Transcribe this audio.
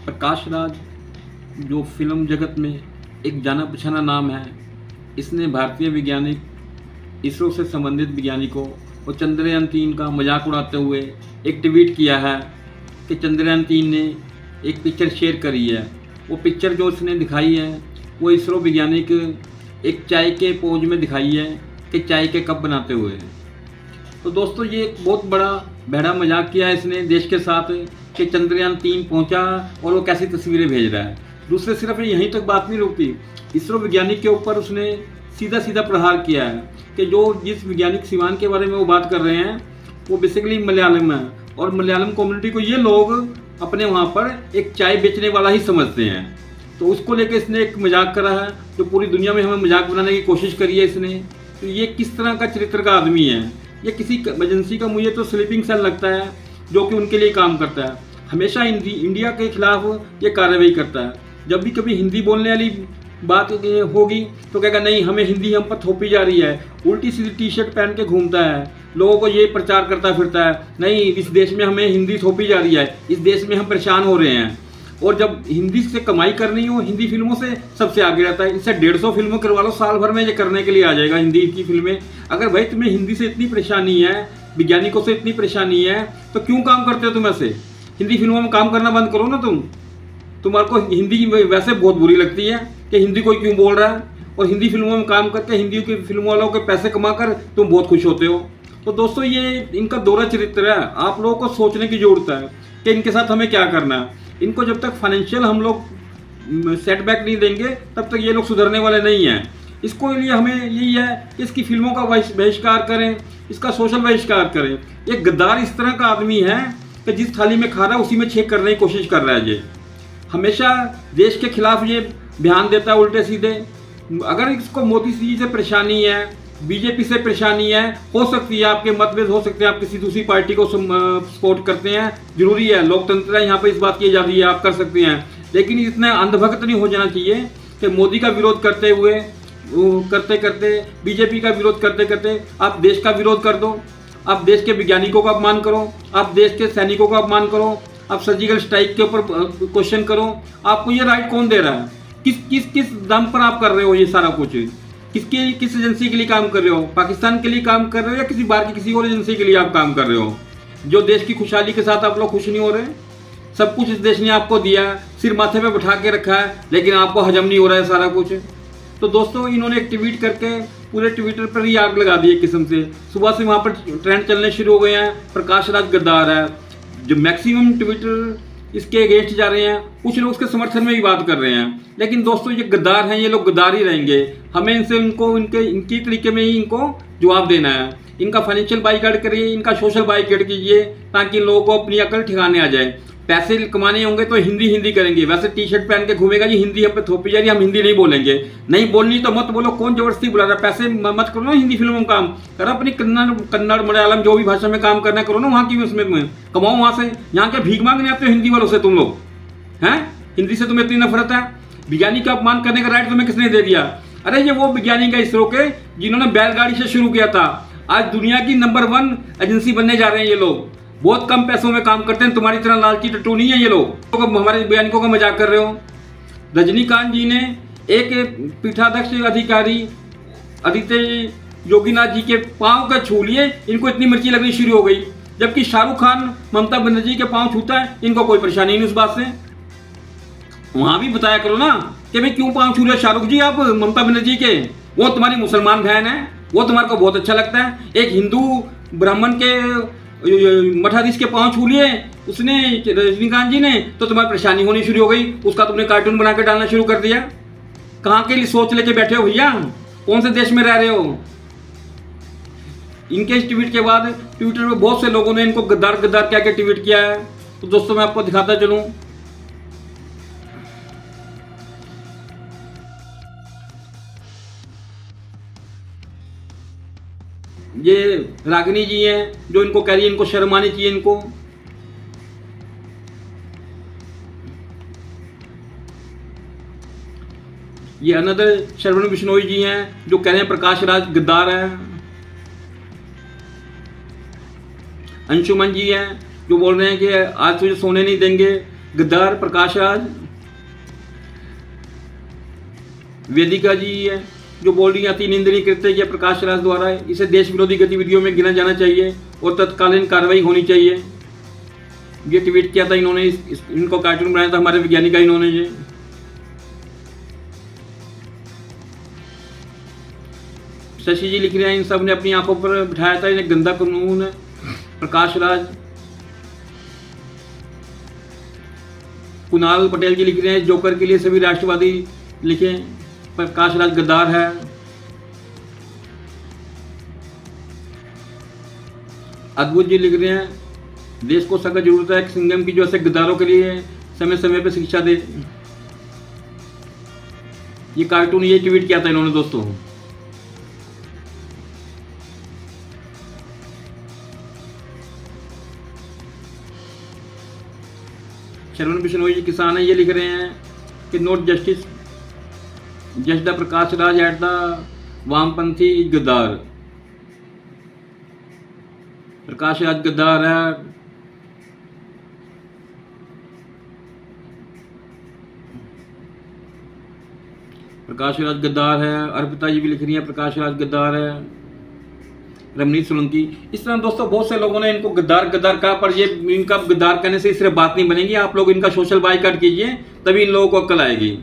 प्रकाश राज जो फिल्म जगत में एक जाना पहचाना नाम है, इसने भारतीय वैज्ञानिक इसरो से संबंधित वैज्ञानिकों और चंद्रयान-3 का मजाक उड़ाते हुए एक ट्वीट किया है कि चंद्रयान-3 ने एक पिक्चर शेयर करी है। वो पिक्चर जो उसने दिखाई है वो इसरो वैज्ञानिक एक चाय के पोज में दिखाई है कि चाय के कप बनाते हुए। तो दोस्तों, ये एक बहुत बड़ा भैड़ा मजाक किया है इसने देश के साथ कि चंद्रयान-3 पहुंचा और वो कैसी तस्वीरें भेज रहा है। दूसरे सिर्फ यहीं तक बात नहीं रुकती, इसरो वैज्ञानिक के ऊपर उसने सीधा सीधा प्रहार किया है कि जो जिस वैज्ञानिक सिवान के बारे में वो बात कर रहे हैं वो बेसिकली मलयालम है, और मलयालम कम्युनिटी को ये लोग अपने वहाँ पर एक चाय बेचने वाला ही समझते हैं। तो उसको लेकर इसने एक मजाक करा है जो पूरी दुनिया में हमें मजाक बनाने की कोशिश करी है इसने। तो ये किस तरह का चरित्र का आदमी है? ये किसी एजेंसी का मुझे तो स्लीपिंग सेल लगता है जो कि उनके लिए काम करता है। हमेशा इंडिया के खिलाफ ये कार्रवाई करता है। जब भी कभी हिंदी बोलने वाली बात होगी तो कहेगा नहीं, हमें हिंदी हम पर थोपी जा रही है। उल्टी सीधी टी शर्ट पहन के घूमता है, लोगों को ये प्रचार करता फिरता है नहीं, इस देश में हमें हिंदी थोपी जा रही है, इस देश में हम परेशान हो रहे हैं। और जब हिंदी से कमाई करनी हो, हिंदी फिल्मों से सबसे आगे रहता है। इससे 150 फिल्में करवा लो, साल भर में ये करने के लिए आ जाएगा हिंदी की फिल्में। अगर भाई तुम्हें हिंदी से इतनी परेशानी है, वैज्ञानिकों से इतनी परेशानी है, तो क्यों काम करते हो तुम ऐसे? हिंदी फिल्मों में काम करना बंद करो ना तुम्हारे को हिंदी वैसे बहुत बुरी लगती है कि हिंदी कोई क्यों बोल रहा है, और हिंदी फिल्मों में काम करके हिंदी की फिल्मों वालों के पैसे कमा कर तुम बहुत खुश होते हो। तो दोस्तों, ये इनका दोहरा चरित्र है। आप लोगों को सोचने की जरूरत है कि इनके साथ हमें क्या करना है। इनको जब तक फाइनेंशियल हम लोग सेटबैक नहीं देंगे तब तक ये लोग सुधरने वाले नहीं हैं। इसको लिए हमें यही है कि इसकी फिल्मों का बहिष्कार करें, इसका सोशल बहिष्कार करें। एक गद्दार इस तरह का आदमी है कि जिस थाली में खा रहा है उसी में छेक करने की कोशिश कर रहा है। ये हमेशा देश के खिलाफ ये बयान देता है उल्टे सीधे। अगर इसको मोदी जी से परेशानी है, बीजेपी से परेशानी है, हो सकती है आपके मतभेद हो सकते हैं, आप किसी दूसरी पार्टी को सपोर्ट करते हैं, जरूरी है, लोकतंत्र है, यहाँ पर इस बात की आज़ादी है, आप कर सकते हैं। लेकिन इतना अंधभक्त नहीं हो जाना चाहिए कि मोदी का विरोध करते हुए करते करते बीजेपी का विरोध करते करते आप देश का विरोध कर दो, आप देश के वैज्ञानिकों का अपमान करो, आप देश के सैनिकों का अपमान करो, आप सर्जिकल स्ट्राइक के ऊपर क्वेश्चन करो। आपको ये राइट कौन दे रहा है? किस दम पर आप कर रहे हो ये सारा कुछ? किस एजेंसी के लिए काम कर रहे हो? पाकिस्तान के लिए काम कर रहे हो या किसी बाहर की किसी और एजेंसी के लिए आप काम कर रहे हो? जो देश की खुशहाली के साथ आप लोग खुश नहीं हो रहे। सब कुछ इस देश ने आपको दिया, सिर माथे पे बैठा के रखा है, लेकिन आपको हजम नहीं हो रहा है सारा कुछ। तो दोस्तों, इन्होंने एक ट्वीट करके पूरे ट्विटर पर ही आग लगा दी एक किस्म से। सुबह से वहाँ पर ट्रेंड चलने शुरू हो गए हैं, प्रकाश राज गद्दार है। जो मैक्सिमम ट्विटर इसके अगेंस्ट जा रहे हैं, कुछ लोग उसके समर्थन में भी बात कर रहे हैं। लेकिन दोस्तों, ये गद्दार हैं, ये लोग गद्दार ही रहेंगे। हमें इनसे इनकी तरीके में ही इनको जवाब देना है। इनका फाइनेंशियल बाइकआउट करिए, इनका सोशल बाइकआउट कीजिए, ताकि लोगों को अपनी अकल ठिकाने आ जाए। पैसे कमाने होंगे तो हिंदी करेंगे। वैसे टी शर्ट पहन के घूमेगा जी, हिंदी हम पे थोपी जा रही, हम हिंदी नहीं बोलेंगे। नहीं बोलनी तो मत बोलो, कौन जबरदस्ती बुला रहा है? पैसे मत करो ना हिंदी फिल्मों में काम करो, अपनी कन्नड़ मलयालम जो भी भाषा में काम करना करो ना, वहाँ की उसमें कमाओ वहाँ से। यहाँ के भीख मांगने आते हो हिंदी वालों से तुम लोग हैं? हिंदी से तुम्हें इतनी नफरत है? वैज्ञानिक का अपमान करने का राइट तुम्हें किसने दे दिया? अरे ये वो वैज्ञानिक है इसरो के जिन्होंने बैलगाड़ी से शुरू किया था। आज दुनिया की नंबर 1 एजेंसी बनने जा रहे हैं ये लोग। बहुत कम पैसों में काम करते हैं, तुम्हारी तरह लालची टट्टू नहीं है ये लोग। हमारे वैज्ञानिकों का मजाक कर रहे हो। रजनीकांत जी ने एक पीठाध्यक्ष अधिकारी आदित्य योगीनाथ जी के पांव का छू लिए, इनको इतनी मिर्ची लगनी शुरू हो गई। जबकि शाहरुख खान ममता बनर्जी के पांव छूता है, इनको कोई परेशानी नहीं उस बात से। वहां भी बताया करो ना कि भाई क्यों पांव छू रहे शाहरुख जी आप ममता बनर्जी के? वो तुम्हारी मुसलमान बहन है, वो तुम्हारे को बहुत अच्छा लगता है। एक हिंदू ब्राह्मण के मठाधीश के पांव छू लिए उसने, रजनीकांत जी ने, तो तुम्हारी परेशानी होनी शुरू हो गई। उसका तुमने कार्टून बना के डालना शुरू कर दिया। कहाँ के लिए सोच लेके बैठे हो भैया? कौन से देश में रह रहे हो? इनके इस ट्वीट के बाद ट्विटर में बहुत से लोगों ने इनको गद्दार गद्दार क्या क्या ट्वीट किया है। तो दोस्तों, मैं आपको दिखाता चलूं। ये रागिनी जी हैं जो इनको कह रही है इनको शर्म आनी चाहिए इनको। ये अनदर श्रवण बिश्नोई जी हैं जो कह रहे हैं प्रकाश राज गद्दार है। अंशुमन जी हैं जो बोल रहे हैं कि आज तुझे सोने नहीं देंगे, गद्दार प्रकाश राज। वेदिका जी है जो बोल रही है अति निंदनीय कृत्य किया प्रकाश राज द्वारा, इसे देश विरोधी गतिविधियों में गिना जाना चाहिए और तत्कालीन कार्रवाई होनी चाहिए। ये ट्वीट किया था इन्होंने, इनको कार्टून बनाया था हमारे वैज्ञानिक का इन्होंने। ये शशि जी लिख रहे हैं इन सब ने अपनी आंखों पर बिठाया था इन्हें गंदा कानून है। प्रकाश राज। कुणाल पटेल जी लिख रहे हैं जोकर के लिए सभी राष्ट्रवादी लिखे, प्रकाश राज गद्दार है। अद्भुत जी लिख रहे हैं देश को सख्त जरूरत है सिंघम की जो ऐसे गद्दारों के लिए समय समय पर शिक्षा दे। ये कार्टून ये ट्वीट किया था इन्होंने दोस्तों। शरवण बिश्नोई जी किसान है, ये लिख रहे हैं कि note justice just the Prakash Raj at the वामपंथी गद्दार। प्रकाश राज गद्दार है। प्रकाश राज गद्दार है। अर्पिता जी भी लिख रही है प्रकाश राज गद्दार है। रमनीत सोलंकी। इस तरह दोस्तों बहुत से लोगों ने इनको गद्दार गद्दार कहा, पर ये इनका गद्दार कहने से सिर्फ बात नहीं बनेगी, आप लोग इनका सोशल बाइकआउट कीजिए तभी इन लोगों को अक्ल आएगी।